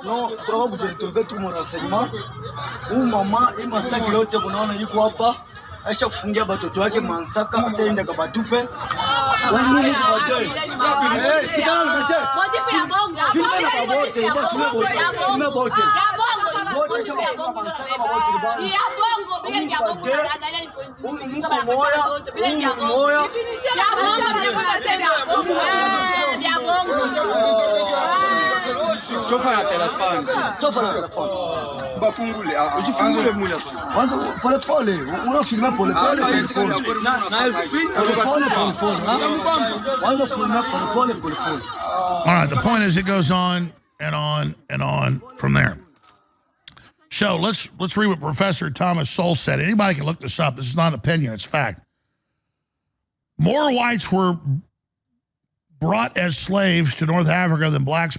Non, trovo que je trouvé tout mon renseignement. Ou maman, il m'a dit que l'autre bonhomme il quoi pas. Aisha kufungia batoto wake Mansaka asaenda kabatupe. Wani kubate. Eh, tikana ngase. Modifi ya bongo. Filme na babote, ibo filme bote. Filme bote. Ya bongo. Bote sha kufunga Mansaka babote bana. Ya bongo, bila ya bongo. Muko moya, muko moya. Ya bongo, ya bongo. Tofa na telefone. Tofa na telefone. Bafungule. Ujifungule mula. Kwanza pole pole, unafilma pole pole. All right, the point is it goes on and on and on from there. So let's read what Professor Thomas Sowell said. Anybody can look this up. This is not an opinion, it's fact. More whites were brought as slaves to North Africa than blacks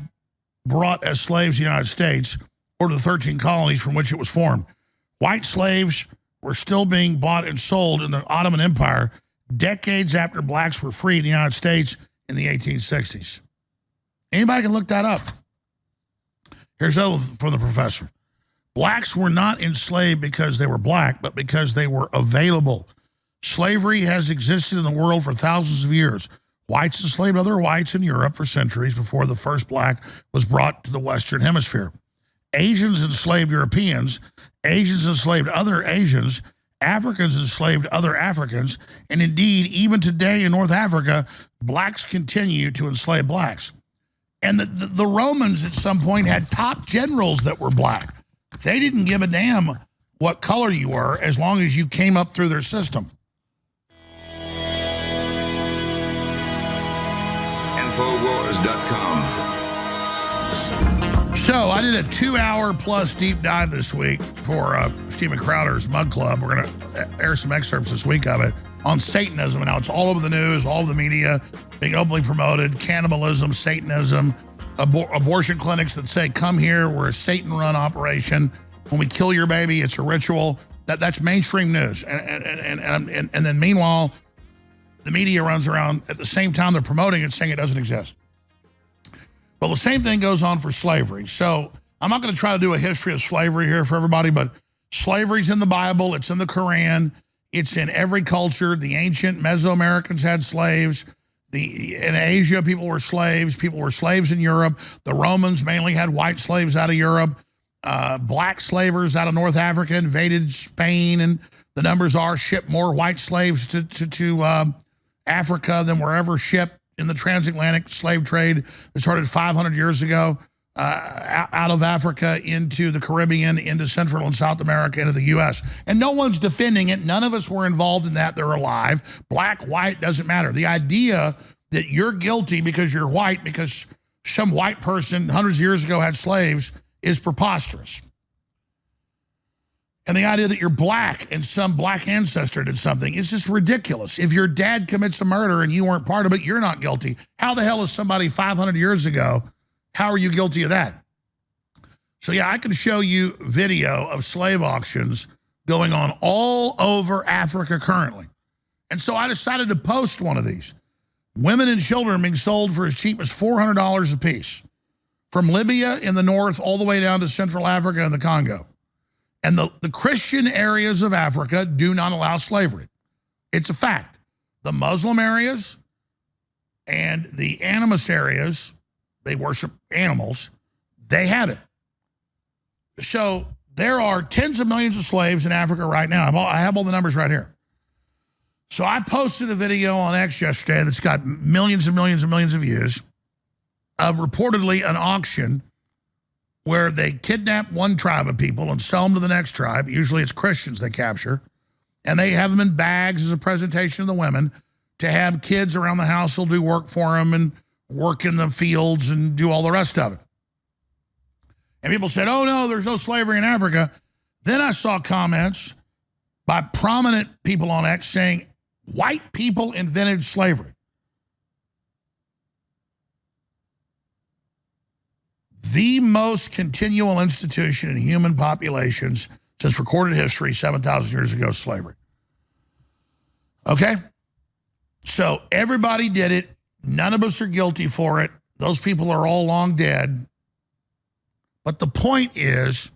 brought as slaves to the United States or to the 13 colonies from which it was formed. White slaves were still being bought and sold in the Ottoman Empire decades after blacks were freed in the United States in the 1860s. Anybody can look that up. Here's another from the professor. Blacks were not enslaved because they were black, but because they were available. Slavery has existed in the world for thousands of years. Whites enslaved other whites in Europe for centuries before the first black was brought to the Western Hemisphere. Asians enslaved Europeans, Asians enslaved other Asians, Africans enslaved other Africans, and indeed, even today in North Africa, blacks continue to enslave blacks. And the Romans at some point had top generals that were black. They didn't give a damn what color you were as long as you came up through their system. Infowars.com. So I did a 2-hour plus deep dive this week for Stephen Crowder's Mug Club. We're going to air some excerpts this week of it on Satanism. And now it's all over the news, all over the media, being openly promoted, cannibalism, Satanism, abortion clinics that say, come here, we're a Satan-run operation. When we kill your baby, it's a ritual. That's mainstream news. And then meanwhile, the media runs around at the same time they're promoting it, saying it doesn't exist. Well, the same thing goes on for slavery. So I'm not going to try to do a history of slavery here for everybody, but slavery's in the Bible. It's in the Quran. It's in every culture. The ancient Mesoamericans had slaves. In Asia, people were slaves. People were slaves in Europe. The Romans mainly had white slaves out of Europe. Black slavers out of North Africa invaded Spain, and the numbers are shipped more white slaves to Africa than were ever shipped in the transatlantic slave trade that started 500 years ago out of Africa into the Caribbean, into Central and South America, into the U.S. And no one's defending it. None of us were involved in that. They're alive. Black, white, doesn't matter. The idea that you're guilty because you're white, because some white person hundreds of years ago had slaves, is preposterous. And the idea that you're black and some black ancestor did something is just ridiculous. If your dad commits a murder and you weren't part of it, you're not guilty. How the hell is somebody 500 years ago, how are you guilty of that? So yeah, I can show you video of slave auctions going on all over Africa currently. And so I decided to post one of these. Women and children being sold for as cheap as $400 a piece. From Libya in the north all the way down to Central Africa and the Congo. And the Christian areas of Africa do not allow slavery. It's a fact. The Muslim areas and the animist areas, they worship animals, they have it. So there are tens of millions of slaves in Africa right now. I have all the numbers right here. So I posted a video on X yesterday that's got millions and millions and millions of views of reportedly an auction where they kidnap one tribe of people and sell them to the next tribe. Usually it's Christians they capture. And they have them in bags as a presentation of the women to have kids around the house who'll do work for them and work in the fields and do all the rest of it. And people said, oh no, there's no slavery in Africa. Then I saw comments by prominent people on X saying, white people invented slavery. The most continual institution in human populations since recorded history, 7,000 years ago, slavery. Okay? So everybody did it. None of us are guilty for it. Those people are all long dead. But the point is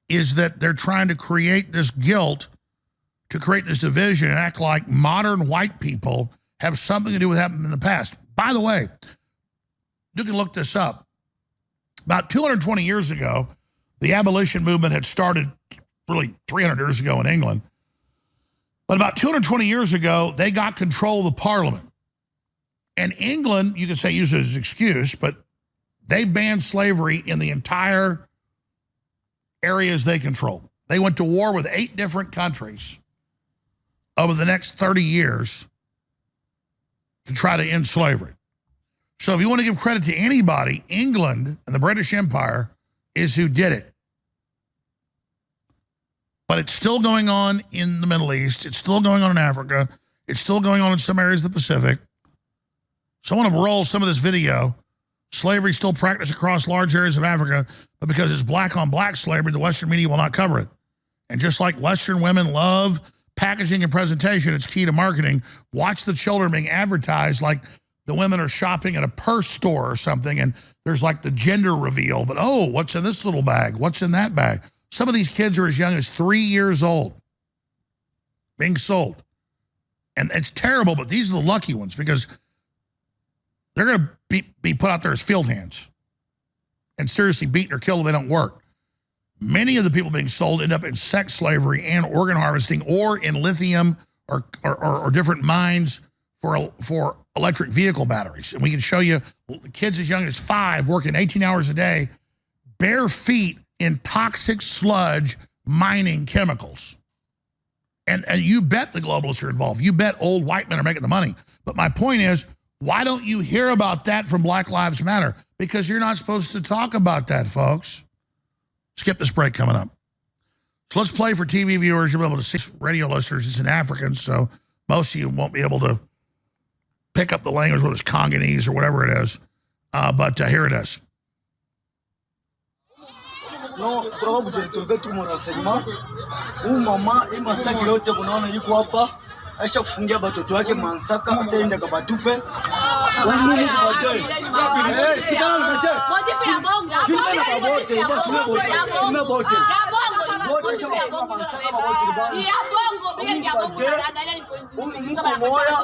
that they're trying to create this guilt, to create this division, and act like modern white people have something to do with what happened in the past. By the way, you can look this up. About 220 years ago, the abolition movement had started really 300 years ago in England. But about 220 years ago, they got control of the parliament. And England, you could say, use it as an excuse, but they banned slavery in the entire areas they controlled. They went to war with 8 different countries over the next 30 years to try to end slavery. So if you want to give credit to anybody, England and the British Empire is who did it. But it's still going on in the Middle East. It's still going on in Africa. It's still going on in some areas of the Pacific. So I want to roll some of this video. Slavery still practiced across large areas of Africa, but because it's black on black slavery, the Western media will not cover it. And just like Western women love packaging and presentation, it's key to marketing. Watch the children being advertised like the women are shopping at a purse store or something, and there's like the gender reveal, but oh, what's in this little bag? What's in that bag? Some of these kids are as young as 3 years old being sold. And it's terrible, but these are the lucky ones because they're going to be put out there as field hands and seriously beaten or killed if they don't work. Many of the people being sold end up in sex slavery and organ harvesting or in lithium or different mines for electric vehicle batteries. And we can show you kids as young as 5 working 18 hours a day, bare feet in toxic sludge mining chemicals. And you bet the globalists are involved. You bet old white men are making the money. But my point is, why don't you hear about that from Black Lives Matter? Because you're not supposed to talk about that, folks. Skip this break coming up. So let's play for TV viewers. You'll be able to see radio listeners. It's in African, so most of you won't be able to pick up the language, whether it's Congolese or whatever it is. But here it is. Non, tunataka kujitolea tu renseignement. Huyu mama hii masaki yote unaona yuko hapa. Aisha kufungia watoto wake Mansaka, aende kabatupe. Mungu kubadai. Sikana nimesha. Motifu ya bongo. Filme na bote, filme bote. Bote sio kwa Mansaka bote. Ya bongo bila ya bongo. Moya.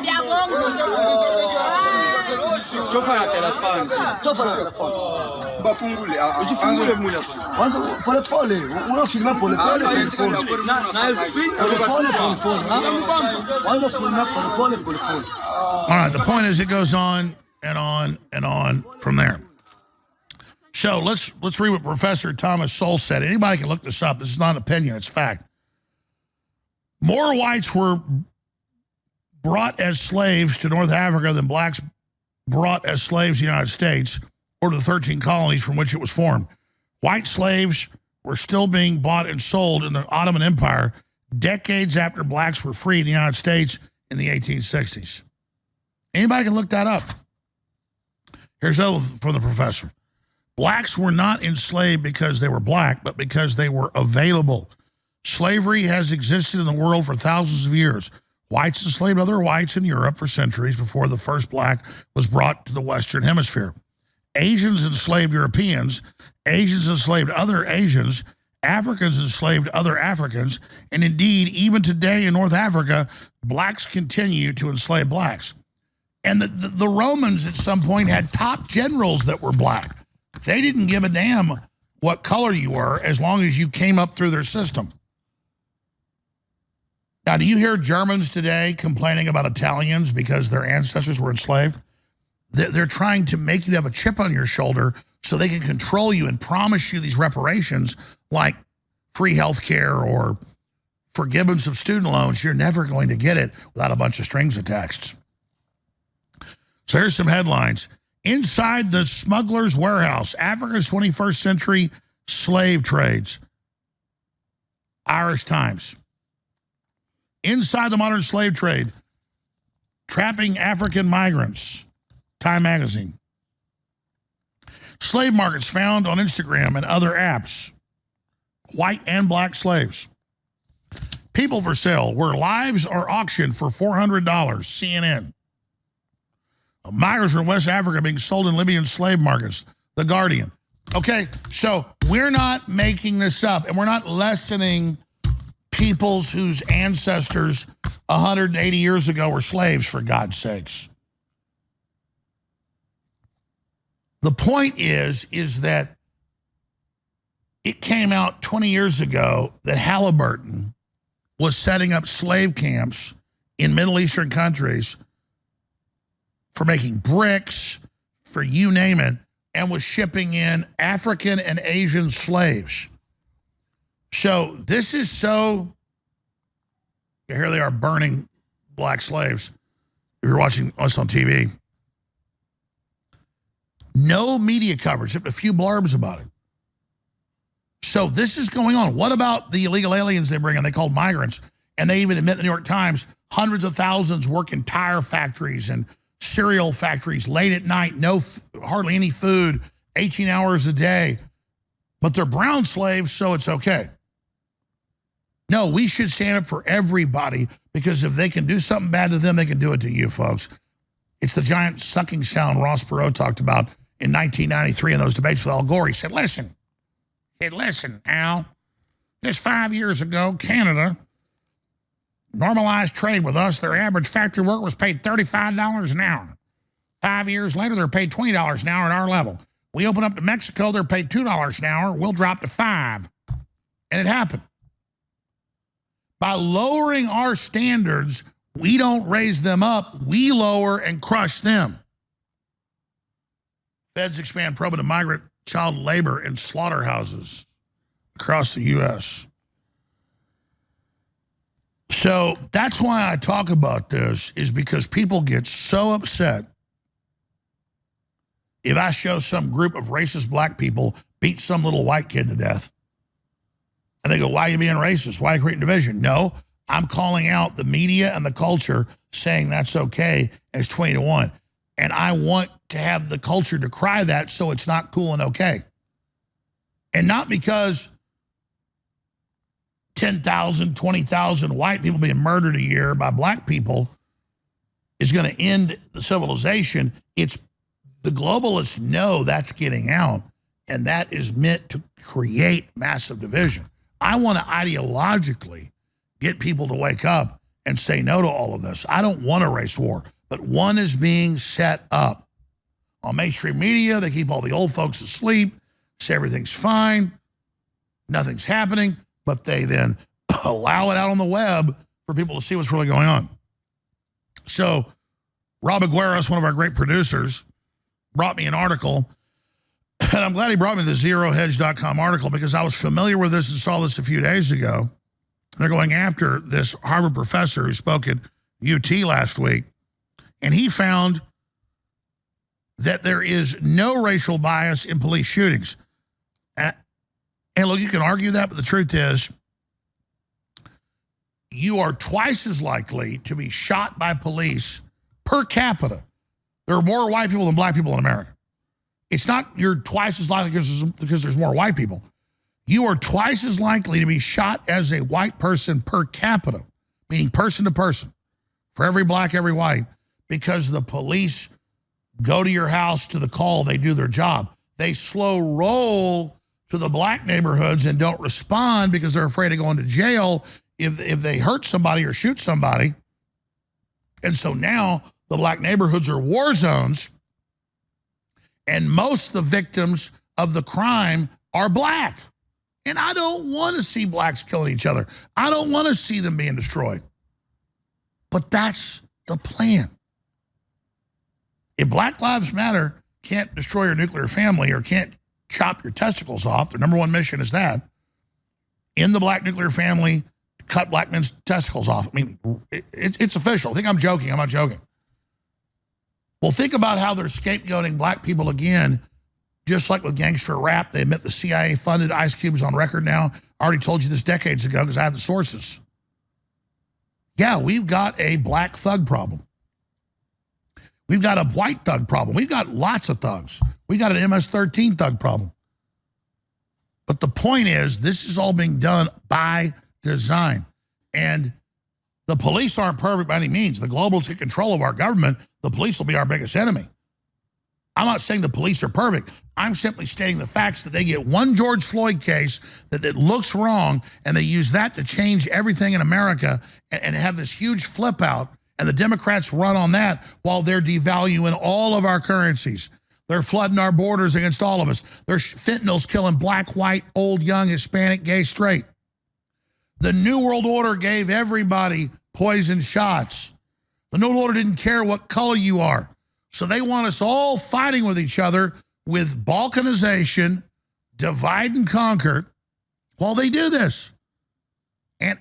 Ya bongo. Tofa na telefoni. Bafungule. Ujifungule mula. Kwanza pole pole. Unafilma pole pole. All right, the point is it goes on and on and on from there. So let's read what Professor Thomas Sowell said. Anybody can look this up. This is not an opinion, it's fact. More whites were brought as slaves to North Africa than blacks brought as slaves to the United States or to the 13 colonies from which it was formed. White slaves were still being bought and sold in the Ottoman Empire decades after blacks were freed in the United States in the 1860s. Anybody can look that up. Here's another from the professor. Blacks were not enslaved because they were black, but because they were available. Slavery has existed in the world for thousands of years. Whites enslaved other whites in Europe for centuries before the first black was brought to the Western Hemisphere. Asians enslaved Europeans, Asians enslaved other Asians, Africans enslaved other Africans, and indeed, even today in North Africa, blacks continue to enslave blacks. And the Romans at some point had top generals that were black. They didn't give a damn what color you were as long as you came up through their system. Now, do you hear Germans today complaining about Italians because their ancestors were enslaved? They're trying to make you have a chip on your shoulder so they can control you and promise you these reparations like free health care or forgiveness of student loans. You're never going to get it without a bunch of strings attached. So here's some headlines. Inside the smuggler's warehouse, Africa's 21st century slave trades. Irish Times. Inside the modern slave trade, trapping African migrants. Time Magazine. Slave markets found on Instagram and other apps. White and black slaves. People for sale where lives are auctioned for $400. CNN. Migrants from West Africa being sold in Libyan slave markets. The Guardian. Okay, so we're not making this up, and we're not lessening peoples whose ancestors 180 years ago were slaves, for God's sakes. The point is that it came out 20 years ago that Halliburton was setting up slave camps in Middle Eastern countries for making bricks, for you name it, and was shipping in African and Asian slaves. So this is so, here they are burning black slaves. If you're watching us on TV. No media coverage, except a few blurbs about it. So this is going on. What about the illegal aliens they bring in? They call migrants. And they even admit in the New York Times, hundreds of thousands work in tire factories and cereal factories late at night, hardly any food, 18 hours a day. But they're brown slaves, so it's okay. No, we should stand up for everybody, because if they can do something bad to them, they can do it to you, folks. It's the giant sucking sound Ross Perot talked about in 1993 in those debates with Al Gore. He said, listen, Al, just 5 years ago, Canada normalized trade with us. Their average factory worker was paid $35 an hour. 5 years later, they're paid $20 an hour at our level. We open up to Mexico, they're paid $2 an hour. We'll drop to $5. And it happened. By lowering our standards, we don't raise them up. We lower and crush them. Feds expand probe into migrant child labor in slaughterhouses across the U.S. So that's why I talk about this, is because people get so upset if I show some group of racist black people beat some little white kid to death. And they go, why are you being racist? Why are you creating division? No, I'm calling out the media and the culture saying that's okay as 20-1. And I want to have the culture decry that so it's not cool and okay. And not because 10,000, 20,000 white people being murdered a year by black people is going to end the civilization. It's the globalists know that's getting out, and that is meant to create massive division. I want to ideologically get people to wake up and say no to all of this. I don't want a race war, but one is being set up. On mainstream media, they keep all the old folks asleep, say everything's fine, nothing's happening, but they then allow it out on the web for people to see what's really going on. So Rob Agueros, one of our great producers, brought me an article, and I'm glad he brought me the ZeroHedge.com article, because I was familiar with this and saw this a few days ago. They're going after this Harvard professor who spoke at UT last week, and he found that there is no racial bias in police shootings. And look, you can argue that, but the truth is, you are twice as likely to be shot by police per capita. There are more white people than black people in America. It's not you're twice as likely because there's more white people. You are twice as likely to be shot as a white person per capita, meaning person to person, for every black, every white, because the police go to your house to the call, they do their job. They slow roll to the black neighborhoods and don't respond because they're afraid of going to jail if they hurt somebody or shoot somebody. And so now the black neighborhoods are war zones, and most of the victims of the crime are black. And I don't want to see blacks killing each other. I don't want to see them being destroyed. But that's the plan. If Black Lives Matter can't destroy your nuclear family or can't chop your testicles off, their number one mission is that, in the black nuclear family, cut black men's testicles off. I mean, it's official. I think I'm joking. I'm not joking. Well, think about how they're scapegoating black people again, just like with gangster rap. They admit the CIA funded Ice Cube's on record now. I already told you this decades ago because I have the sources. Yeah, we've got a black thug problem. We've got a white thug problem. We've got lots of thugs. We got an MS-13 thug problem. But the point is, this is all being done by design. And The police aren't perfect by any means. The globalists get control of our government. The police will be our biggest enemy. I'm not saying the police are perfect. I'm simply stating the facts that they get one George Floyd case that looks wrong, and they use that to change everything in America and have this huge flip out, and the Democrats run on that while they're devaluing all of our currencies. They're flooding our borders against all of us. There's fentanyl's killing black, white, old, young, Hispanic, gay, straight. The New World Order gave everybody poison shots. The New World Order didn't care what color you are. So they want us all fighting with each other with balkanization, divide and conquer while they do this. And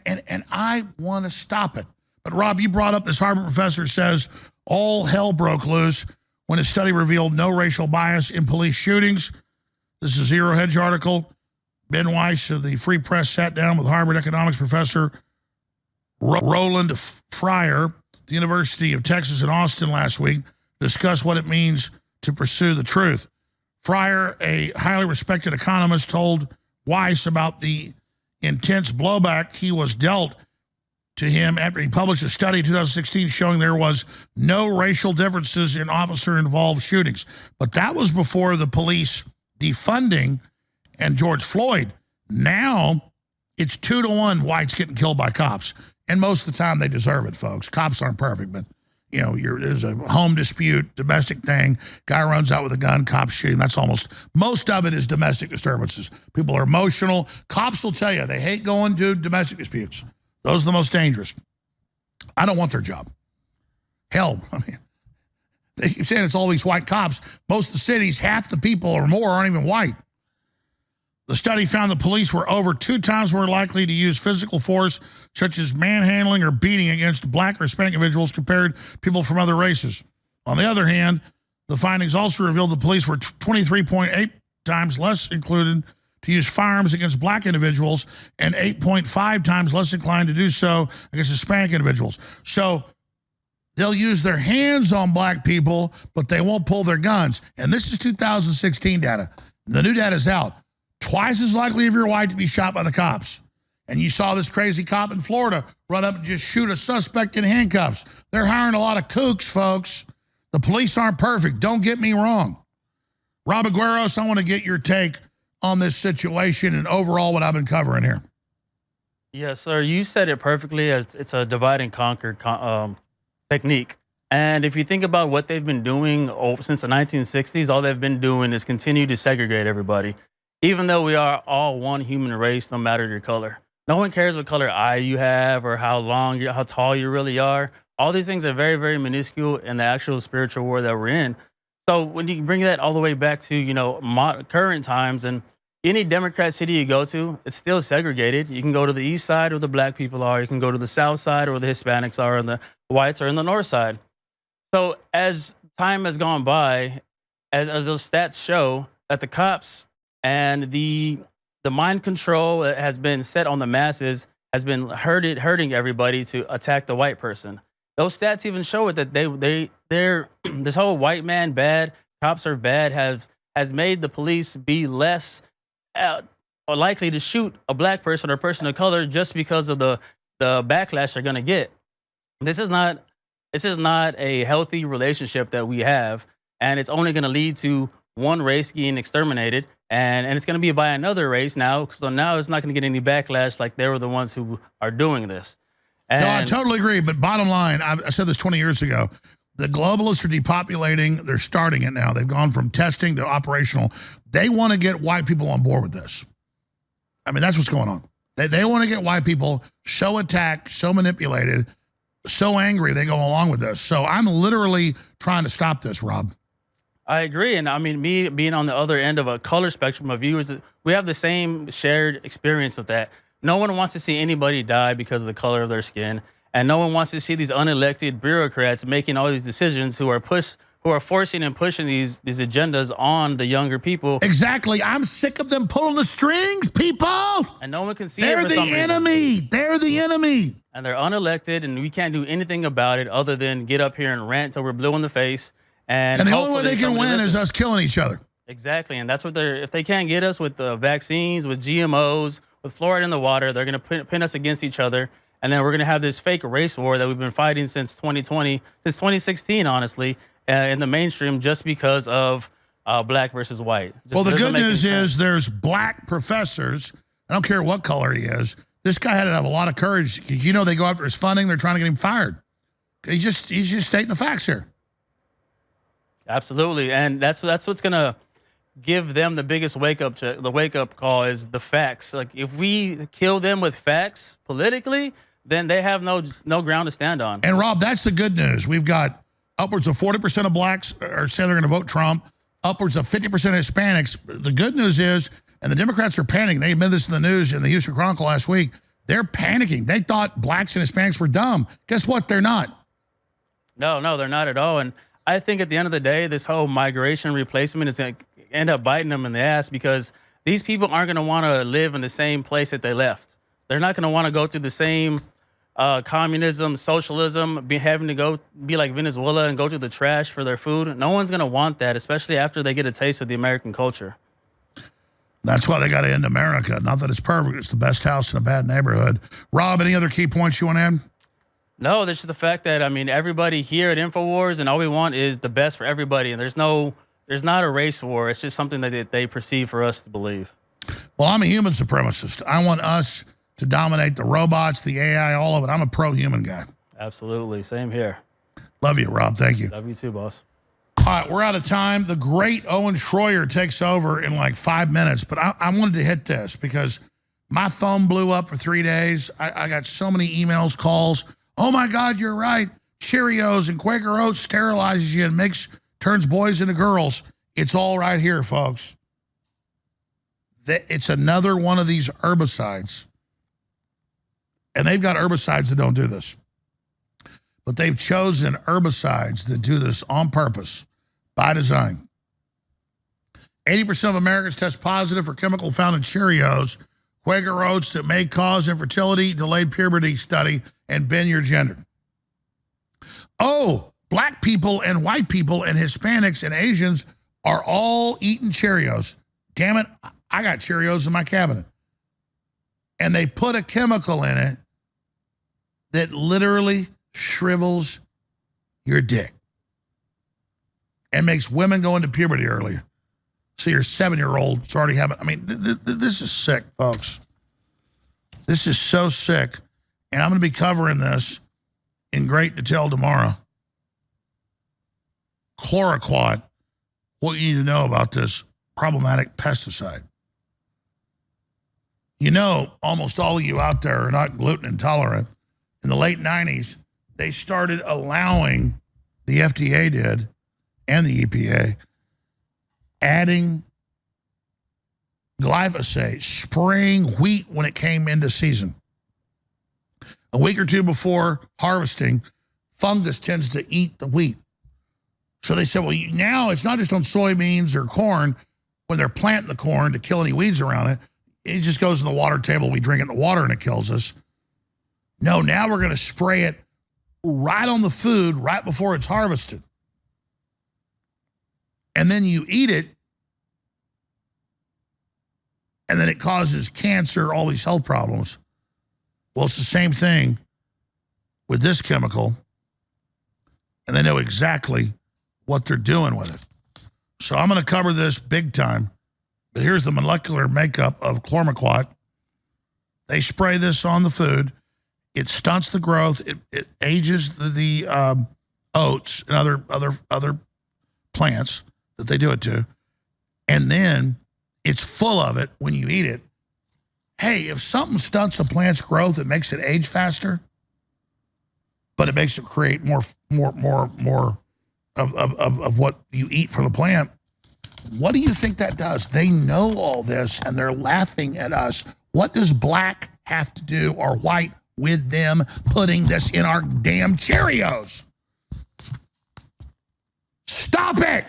I want to stop it. But Rob, you brought up this Harvard professor says all hell broke loose when his study revealed no racial bias in police shootings. This is a Zero Hedge article. Ben Weiss of the Free Press sat down with Harvard economics professor Roland Fryer, the University of Texas in Austin last week, discuss what it means to pursue the truth. Fryer, a highly respected economist, told Weiss about the intense blowback he was dealt to him after he published a study in 2016 showing there was no racial differences in officer-involved shootings. But that was before the police defunding and George Floyd. Now it's 2-to-1 whites getting killed by cops. And most of the time they deserve it, folks. Cops aren't perfect, but you know, there's a home dispute, domestic thing, guy runs out with a gun, cops shoot him. That's most of it is domestic disturbances. People are emotional. Cops will tell you they hate going to domestic disputes. Those are the most dangerous. I don't want their job. Hell, I mean, they keep saying it's all these white cops. Most of the cities, half the people or more aren't even white. The study found the police were over 2 times more likely to use physical force, such as manhandling or beating against black or Hispanic individuals compared to people from other races. On the other hand, the findings also revealed the police were 23.8 times less included to use firearms against black individuals and 8.5 times less inclined to do so against Hispanic individuals. So they'll use their hands on black people, but they won't pull their guns. And this is 2016 data. The new data is out. Twice as likely if you're white to be shot by the cops. And you saw this crazy cop in Florida run up and just shoot a suspect in handcuffs. They're hiring a lot of kooks, folks. The police aren't perfect. Don't get me wrong. Rob Agueros, I want to get your take on this situation and overall what I've been covering here. Yes, sir. You said it perfectly. As it's a divide and conquer technique. And if you think about what they've been doing since the 1960s, all they've been doing is continue to segregate everybody. Even though we are all one human race, no matter your color. No one cares what color eye you have or how tall you really are. All these things are very, very minuscule in the actual spiritual war that we're in. So when you bring that all the way back to, you know, current times, and any Democrat city you go to, it's still segregated. You can go to the east side where the black people are. You can go to the south side where the Hispanics are, and the whites are in the north side. So as time has gone by, as those stats show, that the cops and the mind control that has been set on the masses has been hurting everybody to attack the white person. Those stats even show it that they're this whole white man bad, cops are bad has made the police be less likely to shoot a black person or a person of color just because of the backlash they're gonna get. This is not a healthy relationship that we have, and it's only gonna lead to one race getting exterminated, and it's going to be by another race now. So now it's not going to get any backlash like they were the ones who are doing this. And no, I totally agree. But bottom line, I said this 20 years ago, the globalists are depopulating. They're starting it now. They've gone from testing to operational. They want to get white people on board with this. I mean, that's what's going on. They want to get white people so attacked, so manipulated, so angry they go along with this. So I'm literally trying to stop this, Rob. I agree. And I mean, me being on the other end of a color spectrum of viewers, we have the same shared experience with that. No one wants to see anybody die because of the color of their skin. And no one wants to see these unelected bureaucrats making all these decisions who are forcing and pushing these agendas on the younger people. Exactly. I'm sick of them pulling the strings, people. And no one can see They're it for the some enemy. reason. They're the enemy. And they're unelected, and we can't do anything about it other than get up here and rant till we're blue in the face. And the only way they can win is us killing each other. Exactly. And that's what if they can't get us with the vaccines, with GMOs, with fluoride in the water, they're going to pin us against each other. And then we're going to have this fake race war that we've been fighting since 2020, since 2016, honestly, in the mainstream, just because of black versus white. Well, the good news is there's black professors. I don't care what color he is. This guy had to have a lot of courage. You know, they go after his funding. They're trying to get him fired. He's just stating the facts here. Absolutely, and that's what's going to give them the biggest wake up call is the facts. Like, if we kill them with facts politically, then they have no ground to stand on. And Rob, that's the good news. We've got upwards of 40% of blacks are saying they're going to vote Trump, upwards of 50% of Hispanics. The good news is, and the Democrats are panicking. They admitted this in the news in the Houston Chronicle last week. They're panicking. They thought blacks and Hispanics were dumb. Guess what? They're not. No, they're not at all. And I think at the end of the day, this whole migration replacement is going to end up biting them in the ass, because these people aren't going to want to live in the same place that they left. They're not going to want to go through the same communism, socialism, having to go be like Venezuela and go to the trash for their food. No one's going to want that, especially after they get a taste of the American culture. That's why they got to end America. Not that it's perfect. It's the best house in a bad neighborhood. Rob, any other key points you want to add? No, this is the fact that, I mean, everybody here at InfoWars, and all we want is the best for everybody. And there's not a race war. It's just something that they perceive for us to believe. Well, I'm a human supremacist. I want us to dominate the robots, the AI, all of it. I'm a pro-human guy. Absolutely. Same here. Love you, Rob. Thank you. Love you too, boss. All right, we're out of time. The great Owen Schroyer takes over in like 5 minutes, but I wanted to hit this because my phone blew up for 3 days. I got so many emails, calls. Oh, my God, you're right. Cheerios and Quaker Oats sterilizes you and turns boys into girls. It's all right here, folks. It's another one of these herbicides. And they've got herbicides that don't do this. But they've chosen herbicides that do this on purpose, by design. 80% of Americans test positive for chemical found in Cheerios, Quaker Oats that may cause infertility, delayed puberty study, and bend your gender. Oh, black people and white people and Hispanics and Asians are all eating Cheerios. Damn it, I got Cheerios in my cabinet. And they put a chemical in it that literally shrivels your dick and makes women go into puberty earlier. So your 7-year-old's already having, I mean, this is sick, folks. This is so sick. And I'm going to be covering this in great detail tomorrow. Chloroquat, what you need to know about this problematic pesticide. You know, almost all of you out there are not gluten intolerant. In the late 90s, they started allowing, the FDA did, and the EPA, adding glyphosate, spraying wheat when it came into season. A week or two before harvesting, fungus tends to eat the wheat. So they said, well, now it's not just on soybeans or corn. When they're planting the corn to kill any weeds around it, it just goes in the water table. We drink it in the water and it kills us. No, now we're going to spray it right on the food right before it's harvested. And then you eat it, and then it causes cancer, all these health problems. Well, it's the same thing with this chemical, and they know exactly what they're doing with it. So I'm going to cover this big time, but here's the molecular makeup of chloroquat. They spray this on the food. It stunts the growth. It ages the oats and other plants that they do it to. And then it's full of it when you eat it. Hey, if something stunts a plant's growth, it makes it age faster, but it makes it create more of what you eat from the plant. What do you think that does? They know all this, and they're laughing at us. What does black have to do, or white, with them putting this in our damn Cheerios? Stop it!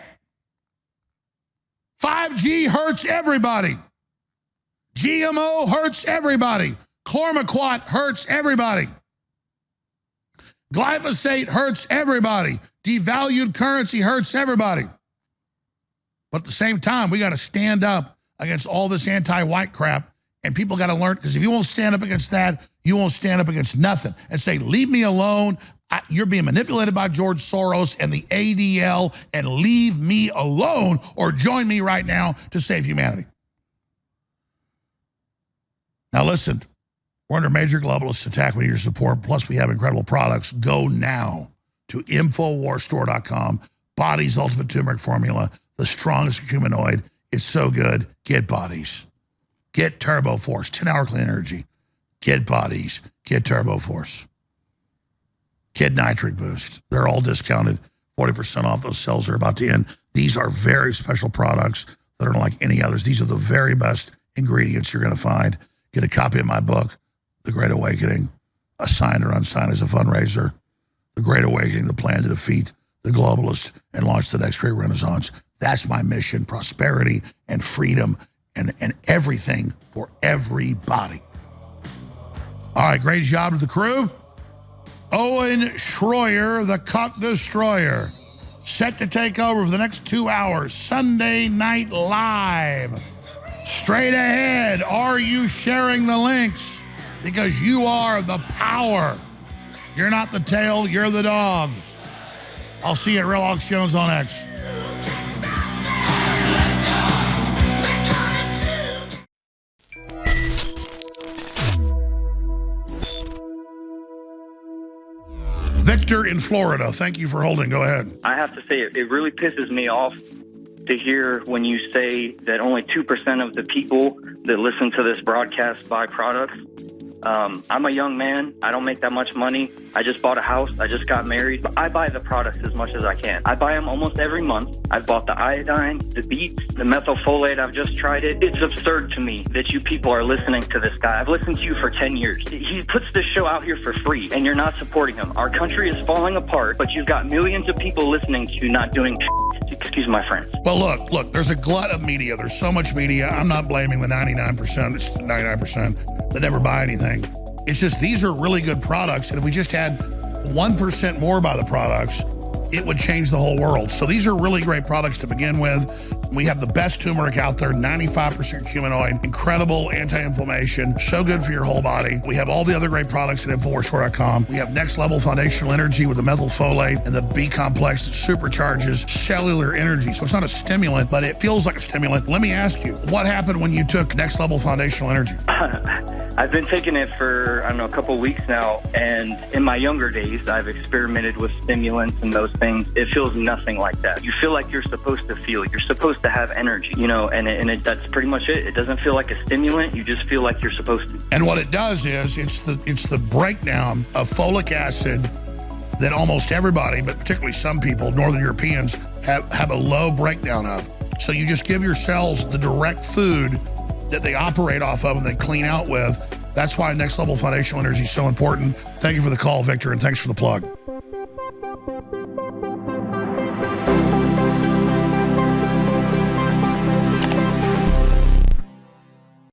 5G hurts everybody. GMO hurts everybody. Chloroquat hurts everybody. Glyphosate hurts everybody. Devalued currency hurts everybody. But at the same time, we got to stand up against all this anti-white crap And people got to learn, because if you won't stand up against that, you won't stand up against nothing and say, leave me alone. You're being manipulated by George Soros and the ADL, and leave me alone, or join me right now to save humanity. Now listen, we're under major globalist attack. We need your support. Plus, we have incredible products. Go now to InfoWarsStore.com. Body's Ultimate Turmeric Formula, the strongest humanoid. It's so good. Get Bodies. Get Turbo Force, 10-hour clean energy. Get Bodies. Get Turbo Force. Get Nitric Boost. They're all discounted. 40% off. Those sales are about to end. These are very special products that are unlike any others. These are the very best ingredients you're going to find. Get a copy of my book, The Great Awakening, assigned or unsigned as a fundraiser. The Great Awakening, the plan to defeat the globalists and launch the next great renaissance. That's my mission, prosperity and freedom and everything for everybody. All right, great job to the crew. Owen Schroyer, the Cock Destroyer, set to take over for the next 2 hours, Sunday Night Live. Straight ahead, are you sharing the links? Because you are the power. You're not the tail, you're the dog. I'll see you at Real Alex Jones on X. Victor in Florida, thank you for holding. Go ahead. I have to say, it really pisses me off to hear when you say that only 2% of the people that listen to this broadcast buy products. I'm a young man. I don't make that much money. I just bought a house. I just got married. But I buy the products as much as I can. I buy them almost every month. I've bought the iodine, the beets, the methylfolate. I've just tried it. It's absurd to me that you people are listening to this guy. I've listened to you for 10 years. He puts this show out here for free, and you're not supporting him. Our country is falling apart, but you've got millions of people listening to you not doing shit. Excuse my friends. Well, look, there's a glut of media. There's so much media. I'm not blaming the 99%, it's 99% that never buy anything. It's just these are really good products, and if we just had 1% more buy the products, it would change the whole world. So these are really great products to begin with. We have the best turmeric out there, 95% humanoid, incredible anti-inflammation, so good for your whole body. We have all the other great products at InfoWarsStore.com. We have next level foundational energy with the methylfolate and the B complex that supercharges cellular energy. So it's not a stimulant, but it feels like a stimulant. Let me ask you, what happened when you took next level foundational energy? I've been taking it for, a couple of weeks now, and in my younger days, I've experimented with stimulants and those things. It feels nothing like that. You feel like you're supposed to feel. You're supposed to have energy, and that's pretty much it. It doesn't feel like a stimulant. You just feel like you're supposed to. And what it does is it's the breakdown of folic acid that almost everybody, but particularly some people, Northern Europeans, have a low breakdown of. So you just give your cells the direct food that they operate off of and they clean out with. That's why next level foundational energy is so important. Thank you for the call, Victor, and thanks for the plug.